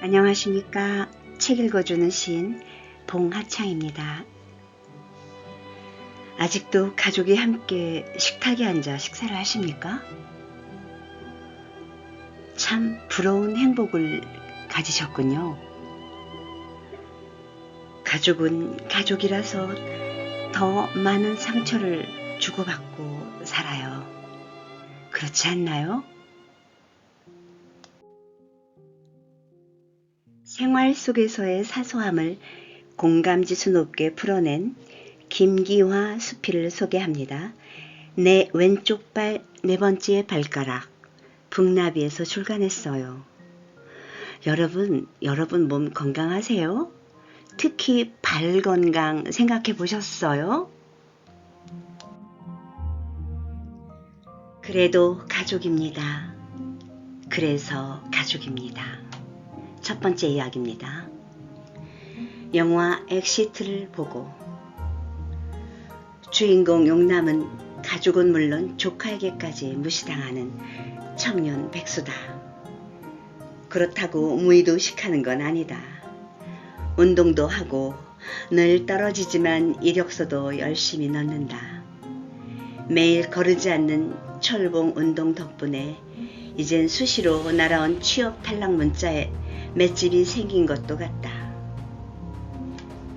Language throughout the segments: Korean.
안녕하십니까. 책 읽어주는 시인 봉하창입니다. 아직도 가족이 함께 식탁에 앉아 식사를 하십니까? 참 부러운 행복을 가지셨군요. 가족은 가족이라서 더 많은 상처를 주고받고 살아요. 그렇지 않나요? 생활 속에서의 사소함을 공감지수 높게 풀어낸 김기화 수필을 소개합니다. 내 왼쪽 발 네 번째 발가락, 북나비에서 출간했어요. 여러분 몸 건강하세요? 특히 발 건강 생각해 보셨어요? 그래도 가족입니다. 그래서 가족입니다. 첫 번째 이야기입니다. 영화 엑시트를 보고 주인공 용남은 가족은 물론 조카에게까지 무시당하는 청년 백수다. 그렇다고 무의도식하는 건 아니다. 운동도 하고 늘 떨어지지만 이력서도 열심히 넣는다. 매일 거르지 않는 철봉 운동 덕분에 이젠 수시로 날아온 취업 탈락 문자에 맷집이 생긴 것도 같다.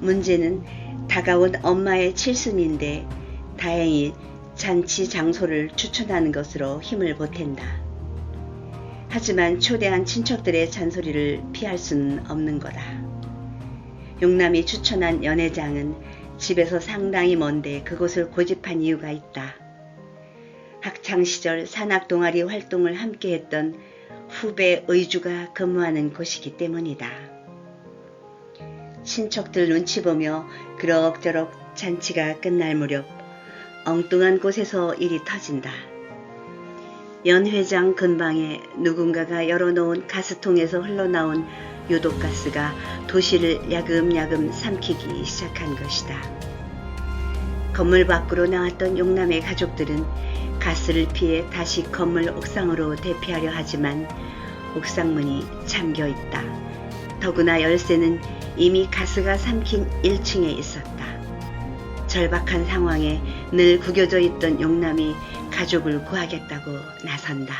문제는 다가온 엄마의 칠순인데 다행히 잔치 장소를 추천하는 것으로 힘을 보탠다. 하지만 초대한 친척들의 잔소리를 피할 수는 없는 거다. 용남이 추천한 연회장은 집에서 상당히 먼데 그곳을 고집한 이유가 있다. 학창시절 산악동아리 활동을 함께했던 후배 의주가 근무하는 곳이기 때문이다. 친척들 눈치 보며 그럭저럭 잔치가 끝날 무렵 엉뚱한 곳에서 일이 터진다. 연회장 근방에 누군가가 열어놓은 가스통에서 흘러나온 요독가스가 도시를 야금야금 삼키기 시작한 것이다. 건물 밖으로 나왔던 용남의 가족들은 가스를 피해 다시 건물 옥상으로 대피하려 하지만 옥상문이 잠겨 있다. 더구나 열쇠는 이미 가스가 삼킨 1층에 있었다. 절박한 상황에 늘 구겨져 있던 용남이 가족을 구하겠다고 나선다.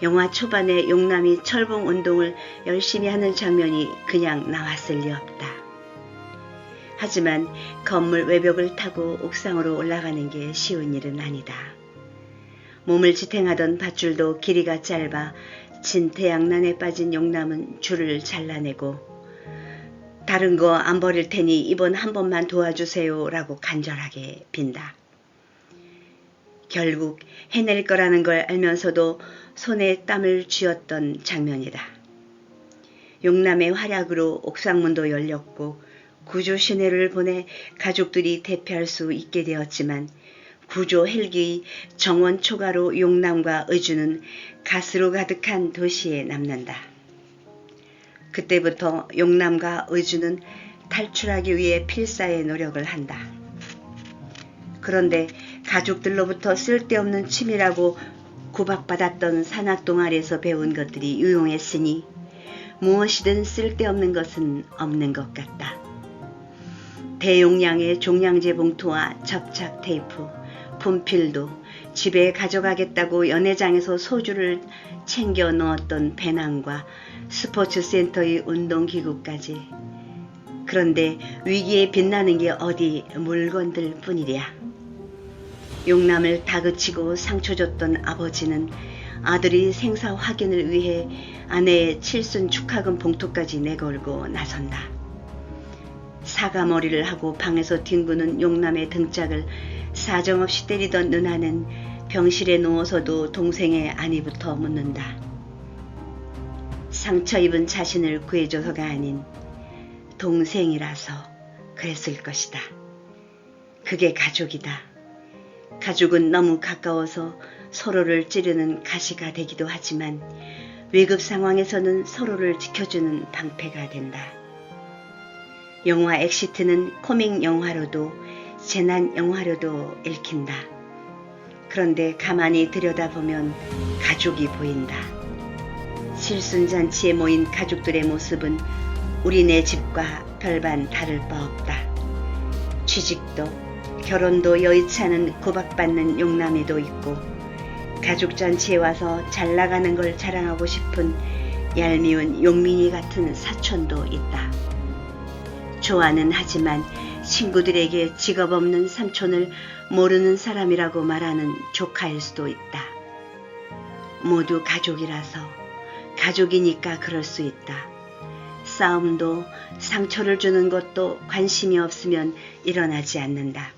영화 초반에 용남이 철봉 운동을 열심히 하는 장면이 그냥 나왔을 리 없다. 하지만 건물 외벽을 타고 옥상으로 올라가는 게 쉬운 일은 아니다. 몸을 지탱하던 밧줄도 길이가 짧아 진태양난에 빠진 용남은 줄을 잘라내고 다른 거 안 버릴 테니 이번 한 번만 도와주세요 라고 간절하게 빈다. 결국 해낼 거라는 걸 알면서도 손에 땀을 쥐었던 장면이다. 용남의 활약으로 옥상문도 열렸고 구조 시내를 보내 가족들이 대피할 수 있게 되었지만 구조 헬기의 정원 초과로 용남과 의주는 가스로 가득한 도시에 남는다. 그때부터 용남과 의주는 탈출하기 위해 필사의 노력을 한다. 그런데 가족들로부터 쓸데없는 취미라고 구박받았던 산악동아리에서 배운 것들이 유용했으니 무엇이든 쓸데없는 것은 없는 것 같다. 대용량의 종량제 봉투와 접착 테이프, 분필도 집에 가져가겠다고 연회장에서 소주를 챙겨 넣었던 배낭과 스포츠센터의 운동기구까지. 그런데 위기에 빛나는 게 어디 물건들 뿐이랴. 용남을 다그치고 상처 줬던 아버지는 아들이 생사 확인을 위해 아내의 칠순 축하금 봉투까지 내걸고 나선다. 사과머리를 하고 방에서 뒹구는 용남의 등짝을 사정없이 때리던 누나는 병실에 누워서도 동생의 안위부터 묻는다. 상처 입은 자신을 구해줘서가 아닌 동생이라서 그랬을 것이다. 그게 가족이다. 가족은 너무 가까워서 서로를 찌르는 가시가 되기도 하지만 위급 상황에서는 서로를 지켜주는 방패가 된다. 영화 엑시트는 코믹 영화로도 재난 영화로도 읽힌다. 그런데 가만히 들여다보면 가족이 보인다. 칠순잔치에 모인 가족들의 모습은 우리네 집과 별반 다를 바 없다. 취직도 결혼도 여의치 않은 구박받는 용남이도 있고 가족잔치에 와서 잘나가는 걸 자랑하고 싶은 얄미운 용민이 같은 사촌도 있다. 좋아는 하지만 친구들에게 직업 없는 삼촌을 모르는 사람이라고 말하는 조카일 수도 있다. 모두 가족이라서 가족이니까 그럴 수 있다. 싸움도 상처를 주는 것도 관심이 없으면 일어나지 않는다.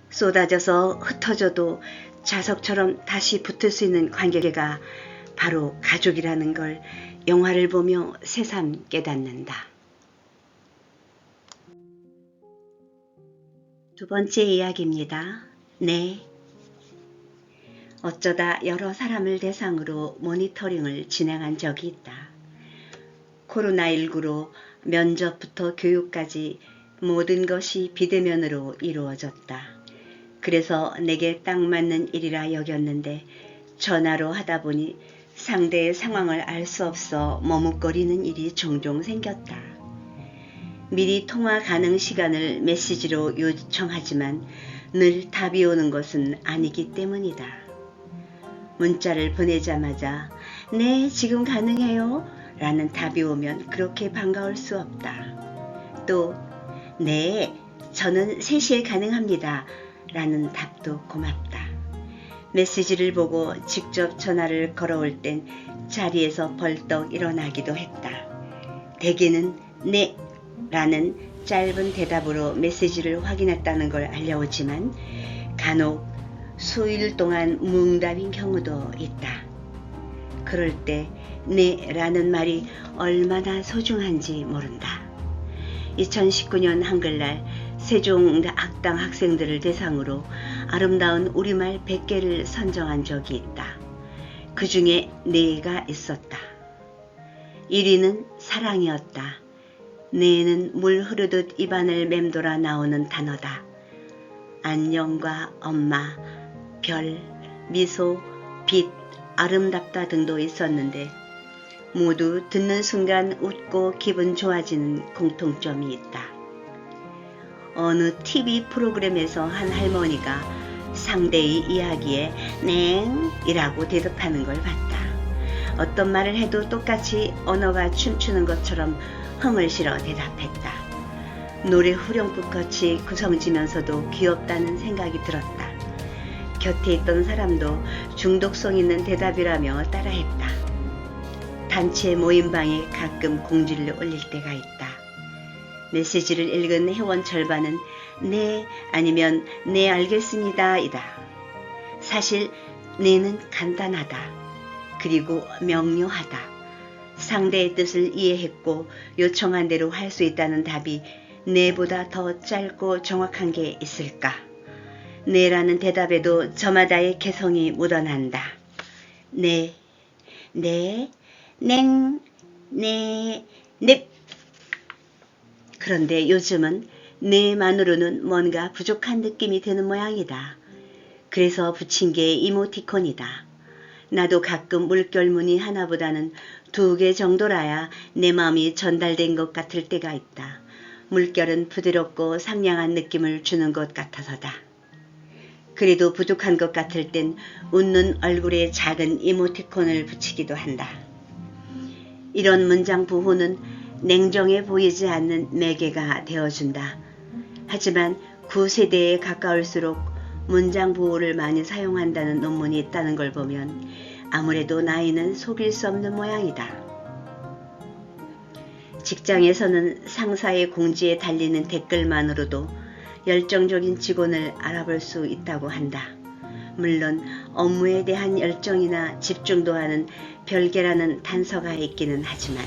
쏟아져서 흩어져도 자석처럼 다시 붙을 수 있는 관계가 바로 가족이라는 걸 영화를 보며 새삼 깨닫는다. 두 번째 이야기입니다. 네. 어쩌다 여러 사람을 대상으로 모니터링을 진행한 적이 있다. 코로나19로 면접부터 교육까지 모든 것이 비대면으로 이루어졌다. 그래서 내게 딱 맞는 일이라 여겼는데 전화로 하다 보니 상대의 상황을 알 수 없어 머뭇거리는 일이 종종 생겼다. 미리 통화 가능 시간을 메시지로 요청하지만 늘 답이 오는 것은 아니기 때문이다. 문자를 보내자마자 네, 지금 가능해요 라는 답이 오면 그렇게 반가울 수 없다. 또 네, 저는 3시에 가능합니다 라는 답도 고맙다. 메시지를 보고 직접 전화를 걸어올 땐 자리에서 벌떡 일어나기도 했다. 대개는 네 라는 짧은 대답으로 메시지를 확인했다는 걸 알려오지만 간혹 수일 동안 무응답인 경우도 있다. 그럴 때 네 라는 말이 얼마나 소중한지 모른다. 2019년 한글날 세종학당 학생들을 대상으로 아름다운 우리말 100개를 선정한 적이 있다. 그 중에 4가 있었다. 1위는 사랑이었다. 네는 물 흐르듯 입안을 맴돌아 나오는 단어다. 안녕과 엄마, 별, 미소, 빛, 아름답다 등도 있었는데 모두 듣는 순간 웃고 기분 좋아지는 공통점이 있다. 어느 TV 프로그램에서 한 할머니가 상대의 이야기에 냉이라고 대답하는 걸 봤다. 어떤 말을 해도 똑같이 언어가 춤추는 것처럼 흥을 실어 대답했다. 노래 후렴구같이 구성지면서도 귀엽다는 생각이 들었다. 곁에 있던 사람도 중독성 있는 대답이라며 따라했다. 단체 모임방에 가끔 공지를 올릴 때가 있다. 메시지를 읽은 회원 절반은 네 아니면 네 알겠습니다 이다. 사실 네는 간단하다. 그리고 명료하다. 상대의 뜻을 이해했고 요청한 대로 할 수 있다는 답이 네보다 더 짧고 정확한 게 있을까? 네라는 대답에도 저마다의 개성이 묻어난다. 네, 네, 냉, 네, 넵. 그런데 요즘은 네만으로는 뭔가 부족한 느낌이 드는 모양이다. 그래서 붙인 게 이모티콘이다. 나도 가끔 물결무늬 하나보다는 2개 정도라야 내 마음이 전달된 것 같을 때가 있다. 물결은 부드럽고 상냥한 느낌을 주는 것 같아서다. 그래도 부족한 것 같을 땐 웃는 얼굴에 작은 이모티콘을 붙이기도 한다. 이런 문장 부호는 냉정해 보이지 않는 매개가 되어준다. 하지만 9세대에 가까울수록 문장 부호를 많이 사용한다는 논문이 있다는 걸 보면 아무래도 나이는 속일 수 없는 모양이다. 직장에서는 상사의 공지에 달리는 댓글만으로도 열정적인 직원을 알아볼 수 있다고 한다. 물론 업무에 대한 열정이나 집중도와는 별개라는 단서가 있기는 하지만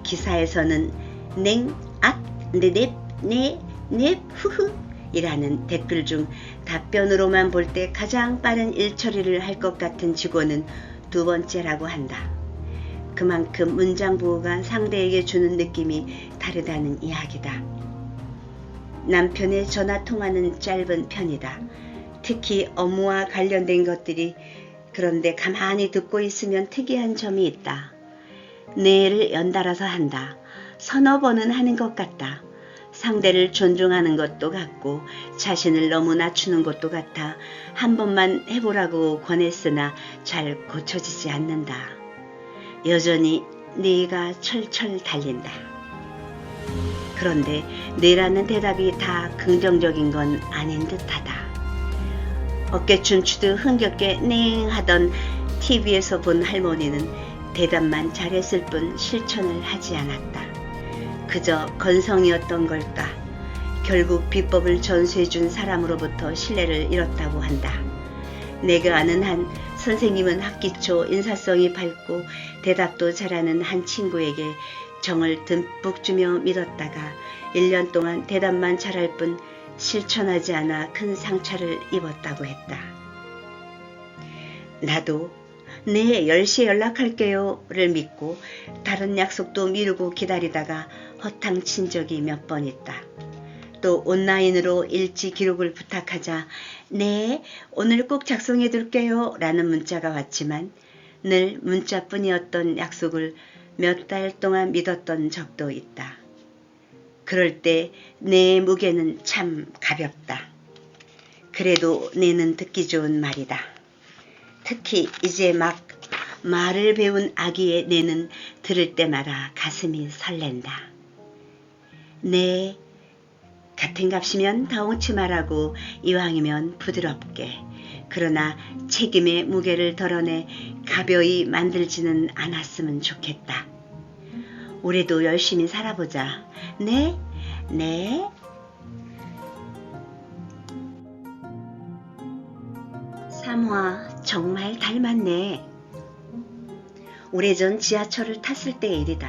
기사에서는 냉, 앗, 네넵, 네, 넵, 후후 이라는 댓글 중 답변으로만 볼 때 가장 빠른 일처리를 할 것 같은 직원은 2번째라고 한다. 그만큼 문장 부호가 상대에게 주는 느낌이 다르다는 이야기다. 남편의 전화 통화는 짧은 편이다. 특히 업무와 관련된 것들이 그런데 가만히 듣고 있으면 특이한 점이 있다. 네를 연달아서 한다. 서너 번은 하는 것 같다. 상대를 존중하는 것도 같고 자신을 너무 낮추는 것도 같아 한 번만 해보라고 권했으나 잘 고쳐지지 않는다. 여전히 네가 철철 달린다. 그런데 네라는 대답이 다 긍정적인 건 아닌 듯하다. 어깨춤 추듯 흥겹게 넹 하던 TV에서 본 할머니는 대답만 잘했을 뿐 실천을 하지 않았다. 그저 건성이었던 걸까? 결국 비법을 전수해준 사람으로부터 신뢰를 잃었다고 한다. 내가 아는 한 선생님은 학기 초 인사성이 밝고 대답도 잘하는 한 친구에게 정을 듬뿍 주며 믿었다가 1년 동안 대답만 잘할 뿐 실천하지 않아 큰 상처를 입었다고 했다. 나도 네 10시에 연락할게요를 믿고 다른 약속도 미루고 기다리다가 허탕친 적이 몇 번 있다. 또 온라인으로 일지 기록을 부탁하자 네 오늘 꼭 작성해 둘게요 라는 문자가 왔지만 늘 문자뿐이었던 약속을 몇 달 동안 믿었던 적도 있다. 그럴 때 내 무게는 참 가볍다. 그래도 네는 듣기 좋은 말이다. 특히 이제 막 말을 배운 아기의 네는 들을 때마다 가슴이 설렌다. 네, 같은 값이면 더웅치 말하고 이왕이면 부드럽게 그러나 책임의 무게를 덜어내 가벼이 만들지는 않았으면 좋겠다. 올해도 열심히 살아보자. 네, 네. 삼화 정말 닮았네. 오래전 지하철을 탔을 때의 일이다.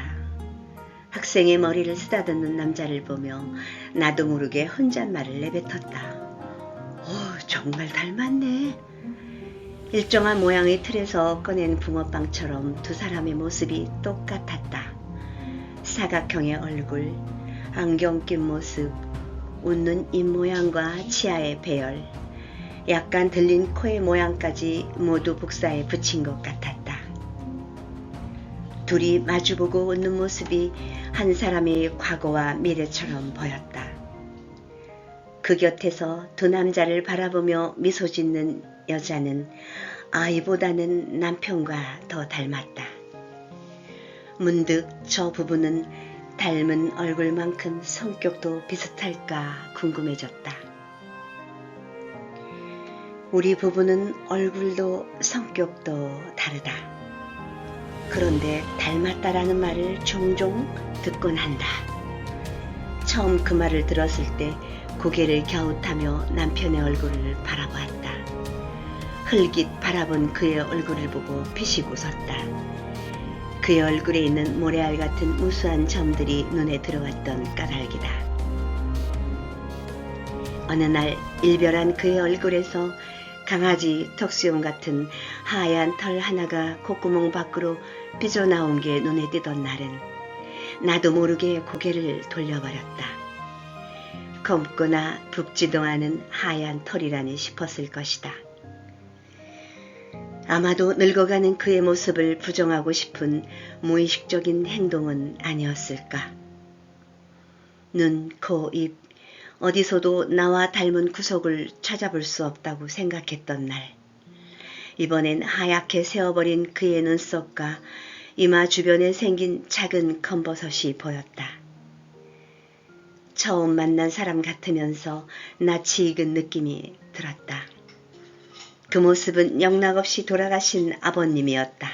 학생의 머리를 쓰다듬는 남자를 보며 나도 모르게 혼잣말을 내뱉었다. 정말 닮았네. 일정한 모양의 틀에서 꺼낸 붕어빵처럼 두 사람의 모습이 똑같았다. 사각형의 얼굴, 안경 낀 모습, 웃는 입모양과 치아의 배열, 약간 들린 코의 모양까지 모두 복사해 붙인 것 같았다. 둘이 마주보고 웃는 모습이 한 사람의 과거와 미래처럼 보였다. 그 곁에서 두 남자를 바라보며 미소 짓는 여자는 아이보다는 남편과 더 닮았다. 문득 저 부부는 닮은 얼굴만큼 성격도 비슷할까 궁금해졌다. 우리 부부는 얼굴도 성격도 다르다. 그런데 닮았다라는 말을 종종 듣곤 한다. 처음 그 말을 들었을 때 고개를 갸웃하며 남편의 얼굴을 바라보았다. 흘깃 바라본 그의 얼굴을 보고 피식 웃었다. 그의 얼굴에 있는 모래알 같은 무수한 점들이 눈에 들어왔던 까닭이다. 어느 날 일별한 그의 얼굴에서 강아지 턱수염 같은 하얀 털 하나가 콧구멍 밖으로 삐져나온 게 눈에 띄던 날은 나도 모르게 고개를 돌려버렸다. 검거나 붓지도 않은 하얀 털이라니 싶었을 것이다. 아마도 늙어가는 그의 모습을 부정하고 싶은 무의식적인 행동은 아니었을까. 눈, 코, 입, 어디서도 나와 닮은 구석을 찾아볼 수 없다고 생각했던 날. 이번엔 하얗게 새어버린 그의 눈썹과 이마 주변에 생긴 작은 검버섯이 보였다. 처음 만난 사람 같으면서 낯이 익은 느낌이 들었다. 그 모습은 영락없이 돌아가신 아버님이었다.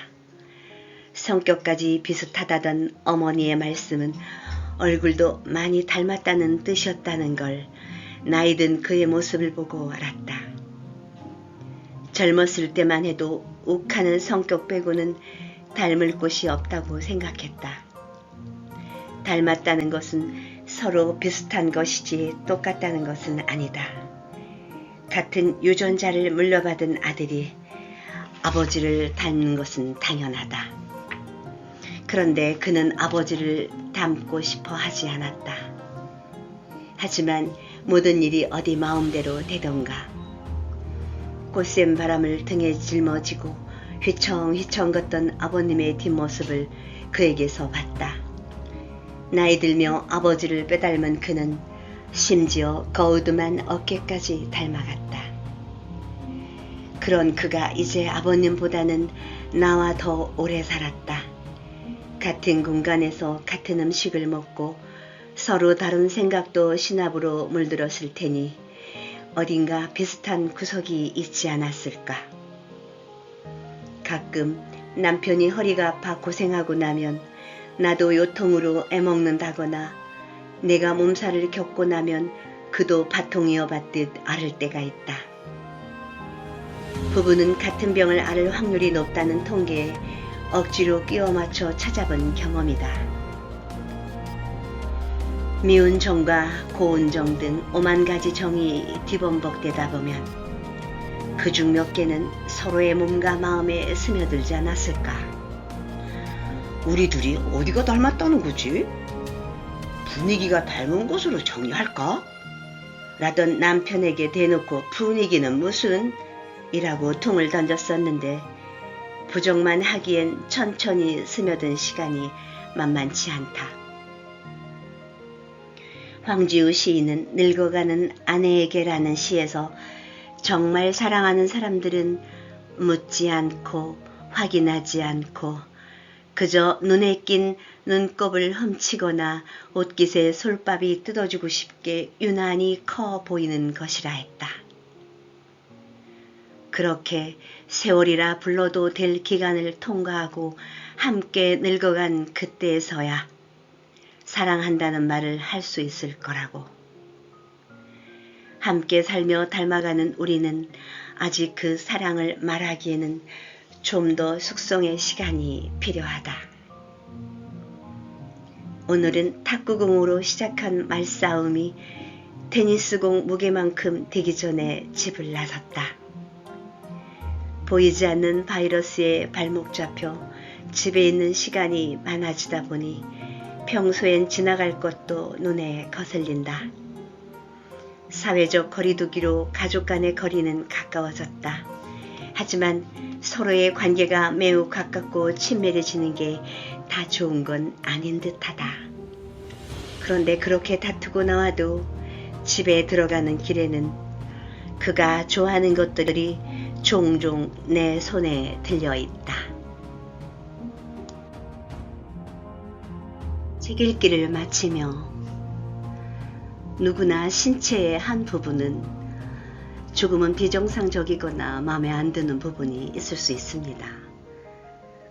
성격까지 비슷하다던 어머니의 말씀은 얼굴도 많이 닮았다는 뜻이었다는 걸 나이든 그의 모습을 보고 알았다. 젊었을 때만 해도 욱하는 성격 빼고는 닮을 곳이 없다고 생각했다. 닮았다는 것은 서로 비슷한 것이지 똑같다는 것은 아니다. 같은 유전자를 물려받은 아들이 아버지를 닮는 것은 당연하다. 그런데 그는 아버지를 닮고 싶어 하지 않았다. 하지만 모든 일이 어디 마음대로 되던가. 꽃샘 바람을 등에 짊어지고 휘청휘청 걷던 아버님의 뒷모습을 그에게서 봤다. 나이 들며 아버지를 빼닮은 그는 심지어 거우드만 어깨까지 닮아갔다. 그런 그가 이제 아버님보다는 나와 더 오래 살았다. 같은 공간에서 같은 음식을 먹고 서로 다른 생각도 신압으로 물들었을 테니 어딘가 비슷한 구석이 있지 않았을까. 가끔 남편이 허리가 아파 고생하고 나면 나도 요통으로 애먹는다거나 내가 몸살을 겪고 나면 그도 바통 이어받듯 앓을 때가 있다. 부부는 같은 병을 앓을 확률이 높다는 통계에 억지로 끼워 맞춰 찾아본 경험이다. 미운 정과 고운 정 등 5만 가지 정이 뒤범벅되다 보면 그중 몇 개는 서로의 몸과 마음에 스며들지 않았을까. 우리 둘이 어디가 닮았다는 거지? 분위기가 닮은 곳으로 정리할까? 라던 남편에게 대놓고 분위기는 무슨? 이라고 퉁을 던졌었는데 부정만 하기엔 천천히 스며든 시간이 만만치 않다. 황지우 시인은 늙어가는 아내에게라는 시에서 정말 사랑하는 사람들은 묻지 않고 확인하지 않고 그저 눈에 낀 눈곱을 훔치거나 옷깃에 솔밥이 뜯어주고 싶게 유난히 커 보이는 것이라 했다. 그렇게 세월이라 불러도 될 기간을 통과하고 함께 늙어간 그때에서야 사랑한다는 말을 할 수 있을 거라고. 함께 살며 닮아가는 우리는 아직 그 사랑을 말하기에는 좀 더 숙성의 시간이 필요하다. 오늘은 탁구공으로 시작한 말싸움이 테니스공 무게만큼 되기 전에 집을 나섰다. 보이지 않는 바이러스에 발목 잡혀 집에 있는 시간이 많아지다 보니 평소엔 지나갈 것도 눈에 거슬린다. 사회적 거리두기로 가족 간의 거리는 가까워졌다. 하지만 서로의 관계가 매우 가깝고 친밀해지는 게 다 좋은 건 아닌 듯하다. 그런데 그렇게 다투고 나와도 집에 들어가는 길에는 그가 좋아하는 것들이 종종 내 손에 들려 있다. 책 읽기를 마치며 누구나 신체의 한 부분은 조금은 비정상적이거나 마음에 안 드는 부분이 있을 수 있습니다.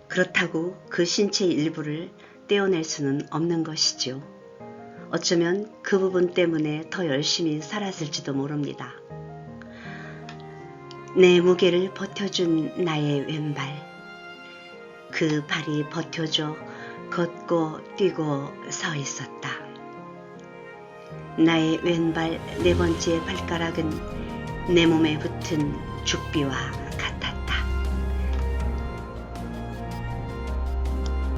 그렇다고 그 신체의 일부를 떼어낼 수는 없는 것이죠. 어쩌면 그 부분 때문에 더 열심히 살았을지도 모릅니다. 내 무게를 버텨준 나의 왼발. 그 발이 버텨줘 걷고 뛰고 서 있었다. 나의 왼발 네 번째 발가락은 내 몸에 붙은 죽비와 같다.